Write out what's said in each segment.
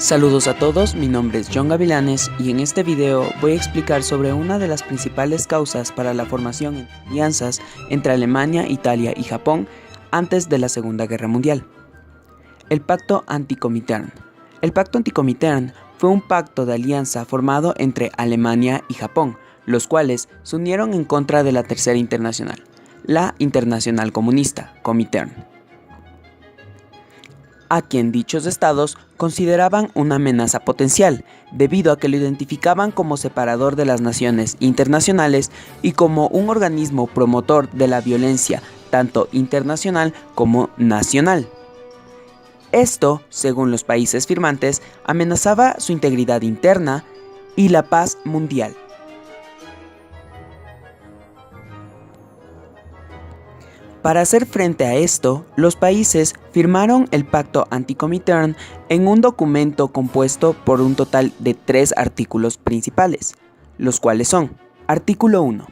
Saludos a todos, mi nombre es John Gavilanes y en este video voy a explicar sobre una de las principales causas para la formación de alianzas entre Alemania, Italia y Japón antes de la Segunda Guerra Mundial. El Pacto Anti-Comintern. El Pacto Anti-Comintern fue un pacto de alianza formado entre Alemania y Japón, los cuales se unieron en contra de la Tercera Internacional, la Internacional Comunista, Comintern, a quien dichos estados consideraban una amenaza potencial, debido a que lo identificaban como separador de las naciones internacionales y como un organismo promotor de la violencia tanto internacional como nacional. Esto, según los países firmantes, amenazaba su integridad interna y la paz mundial. Para hacer frente a esto, los países firmaron el Pacto Anti-Comintern en un documento compuesto por un total de 3 artículos principales, los cuales son: Artículo 1.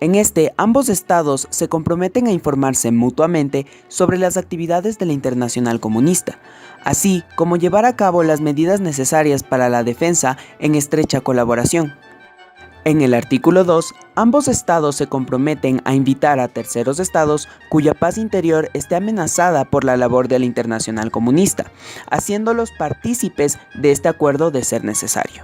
En este, ambos estados se comprometen a informarse mutuamente sobre las actividades de la Internacional Comunista, así como llevar a cabo las medidas necesarias para la defensa en estrecha colaboración. En el artículo 2, ambos estados se comprometen a invitar a terceros estados cuya paz interior esté amenazada por la labor de la Internacional Comunista, haciéndolos partícipes de este acuerdo de ser necesario.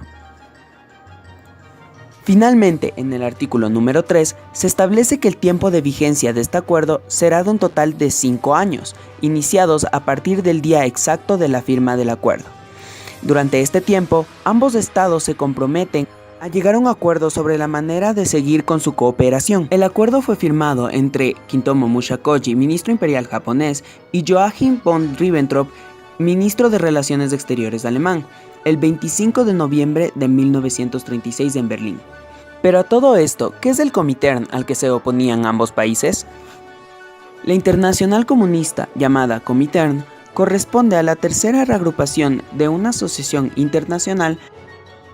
Finalmente, en el artículo número 3, se establece que el tiempo de vigencia de este acuerdo será de un total de 5 años, iniciados a partir del día exacto de la firma del acuerdo. Durante este tiempo, ambos estados se comprometen a llegar a un acuerdo sobre la manera de seguir con su cooperación. El acuerdo fue firmado entre Kintomo Mushakoji, ministro imperial japonés, y Joachim von Ribbentrop, ministro de Relaciones Exteriores alemán, el 25 de noviembre de 1936 en Berlín. Pero a todo esto, ¿qué es el Comintern al que se oponían ambos países? La Internacional Comunista, llamada Comintern, corresponde a la tercera reagrupación de una asociación internacional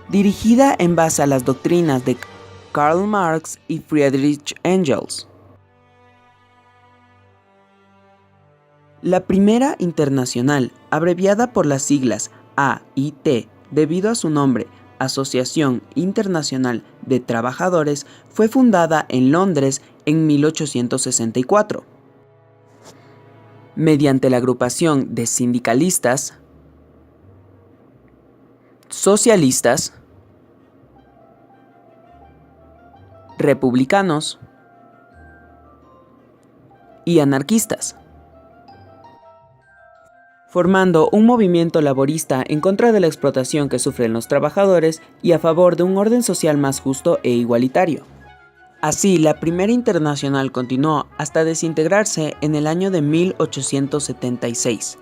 dirigida en base a las doctrinas de Karl Marx y Friedrich Engels. La Primera Internacional, abreviada por las siglas AIT, debido a su nombre, Asociación Internacional de Trabajadores, fue fundada en Londres en 1864. Mediante la agrupación de sindicalistas, socialistas, republicanos y anarquistas, formando un movimiento laborista en contra de la explotación que sufren los trabajadores y a favor de un orden social más justo e igualitario. Así, la Primera Internacional continuó hasta desintegrarse en el año de 1876.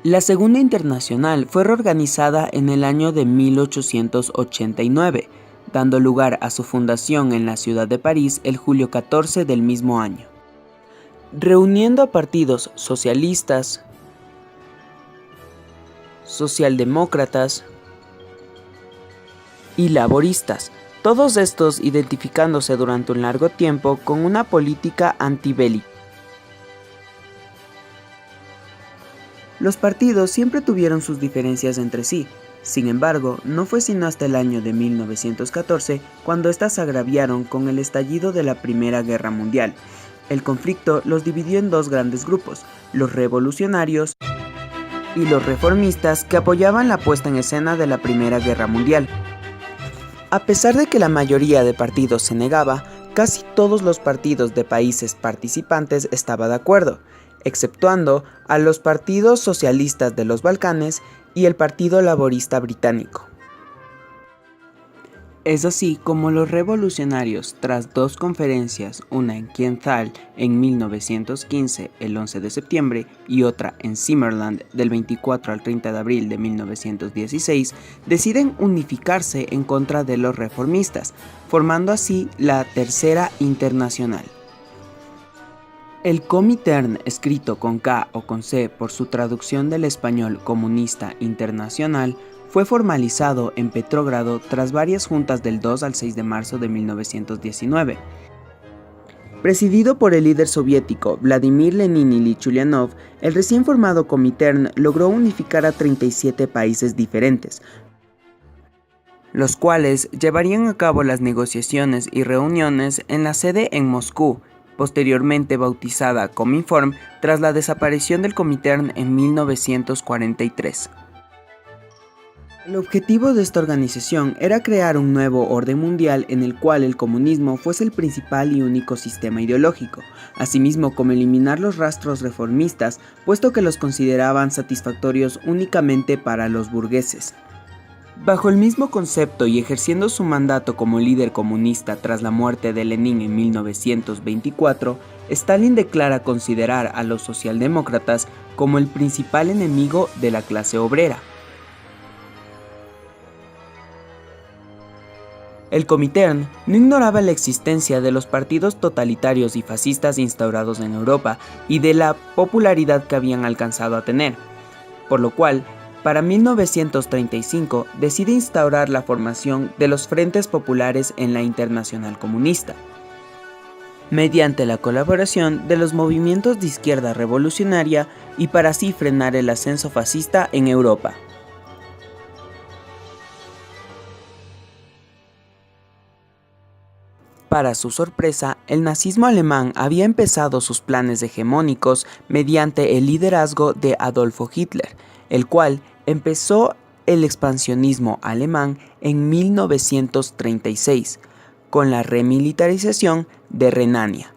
La Segunda Internacional fue reorganizada en el año de 1889, dando lugar a su fundación en la ciudad de París el julio 14 del mismo año, reuniendo a partidos socialistas, socialdemócratas y laboristas, todos estos identificándose durante un largo tiempo con una política antibélica. Los partidos siempre tuvieron sus diferencias entre sí. Sin embargo, no fue sino hasta el año de 1914 cuando éstas se agraviaron con el estallido de la Primera Guerra Mundial. El conflicto los dividió en 2 grandes grupos, los revolucionarios y los reformistas, que apoyaban la puesta en escena de la Primera Guerra Mundial. A pesar de que la mayoría de partidos se negaba, casi todos los partidos de países participantes estaban de acuerdo, exceptuando a los partidos socialistas de los Balcanes y el Partido Laborista Británico. Es así como los revolucionarios, tras 2 conferencias, una en Kienzal en 1915, el 11 de septiembre, y otra en Simmerland del 24 al 30 de abril de 1916, deciden unificarse en contra de los reformistas, formando así la Tercera Internacional. El Comintern, escrito con K o con C por su traducción del español Comunista Internacional, fue formalizado en Petrógrado tras varias juntas del 2 al 6 de marzo de 1919. Presidido por el líder soviético Vladimir Lenin Ilich Ulyanov, el recién formado Comintern logró unificar a 37 países diferentes, los cuales llevarían a cabo las negociaciones y reuniones en la sede en Moscú, posteriormente bautizada Cominform tras la desaparición del Comintern en 1943. El objetivo de esta organización era crear un nuevo orden mundial en el cual el comunismo fuese el principal y único sistema ideológico, asimismo como eliminar los rastros reformistas, puesto que los consideraban satisfactorios únicamente para los burgueses. Bajo el mismo concepto y ejerciendo su mandato como líder comunista tras la muerte de Lenin en 1924, Stalin declara considerar a los socialdemócratas como el principal enemigo de la clase obrera. El Comintern no ignoraba la existencia de los partidos totalitarios y fascistas instaurados en Europa y de la popularidad que habían alcanzado a tener, por lo cual, para 1935 decide instaurar la formación de los Frentes Populares en la Internacional Comunista, mediante la colaboración de los movimientos de izquierda revolucionaria y para así frenar el ascenso fascista en Europa. Para su sorpresa, el nazismo alemán había empezado sus planes hegemónicos mediante el liderazgo de Adolfo Hitler, el cual empezó el expansionismo alemán en 1936, con la remilitarización de Renania.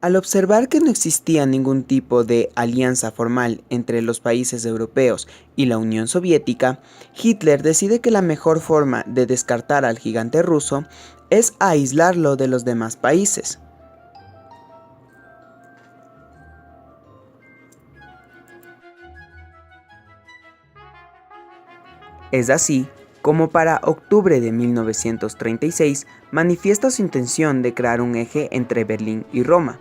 Al observar que no existía ningún tipo de alianza formal entre los países europeos y la Unión Soviética, Hitler decide que la mejor forma de descartar al gigante ruso es aislarlo de los demás países. Es así como para octubre de 1936 manifiesta su intención de crear un eje entre Berlín y Roma,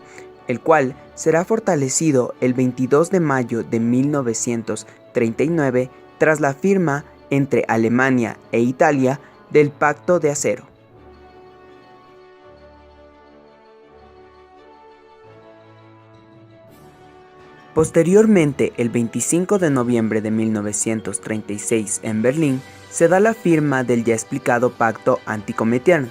el cual será fortalecido el 22 de mayo de 1939 tras la firma entre Alemania e Italia del Pacto de Acero. Posteriormente, el 25 de noviembre de 1936 en Berlín, se da la firma del ya explicado Pacto Anti-Comintern,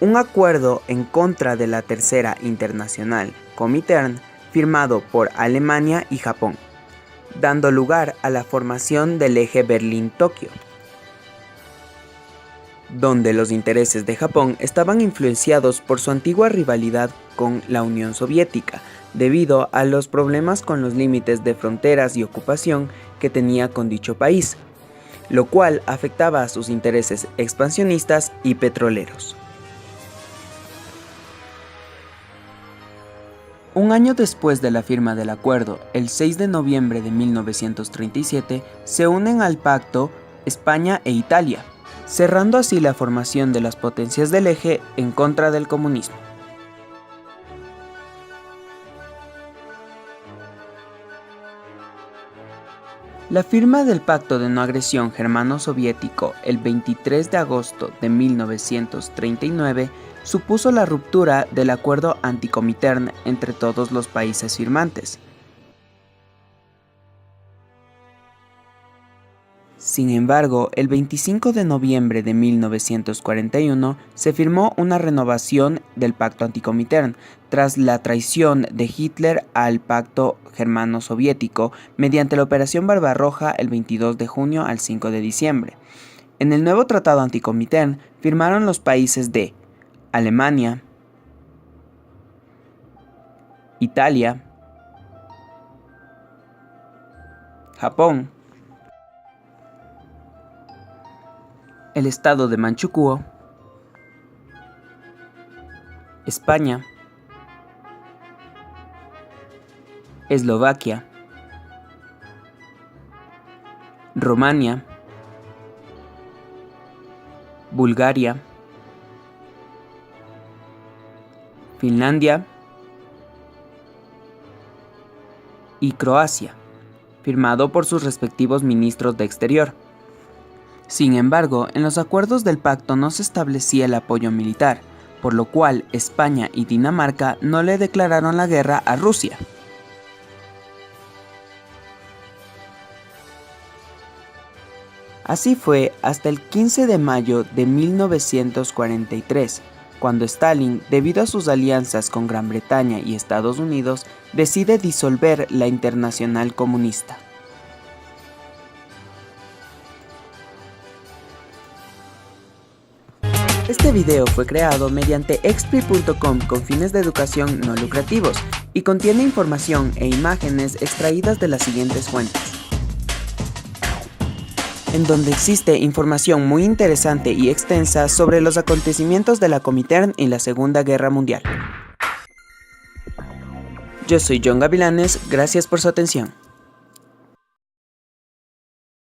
un acuerdo en contra de la Tercera Internacional Comintern firmado por Alemania y Japón, dando lugar a la formación del eje Berlín-Tokio, donde los intereses de Japón estaban influenciados por su antigua rivalidad con la Unión Soviética, debido a los problemas con los límites de fronteras y ocupación que tenía con dicho país, lo cual afectaba a sus intereses expansionistas y petroleros. Un año después de la firma del acuerdo, el 6 de noviembre de 1937, se unen al pacto España e Italia, cerrando así la formación de las potencias del eje en contra del comunismo. La firma del Pacto de No Agresión Germano-Soviético el 23 de agosto de 1939 supuso la ruptura del acuerdo anti-Comintern entre todos los países firmantes. Sin embargo, el 25 de noviembre de 1941 se firmó una renovación del Pacto Anti-Comintern tras la traición de Hitler al Pacto Germano-Soviético mediante la Operación Barbarroja el 22 de junio al 5 de diciembre. En el nuevo Tratado Anti-Comintern firmaron los países de Alemania, Italia, Japón, el estado de Manchukuo, España, Eslovaquia, Rumania, Bulgaria, Finlandia y Croacia, firmado por sus respectivos ministros de Exterior. Sin embargo, en los acuerdos del pacto no se establecía el apoyo militar, por lo cual España y Dinamarca no le declararon la guerra a Rusia. Así fue hasta el 15 de mayo de 1943, cuando Stalin, debido a sus alianzas con Gran Bretaña y Estados Unidos, decide disolver la Internacional Comunista. Este video fue creado mediante Expli.com con fines de educación no lucrativos y contiene información e imágenes extraídas de las siguientes fuentes, en donde existe información muy interesante y extensa sobre los acontecimientos de la Comintern y la Segunda Guerra Mundial. Yo soy John Gavilanes, gracias por su atención.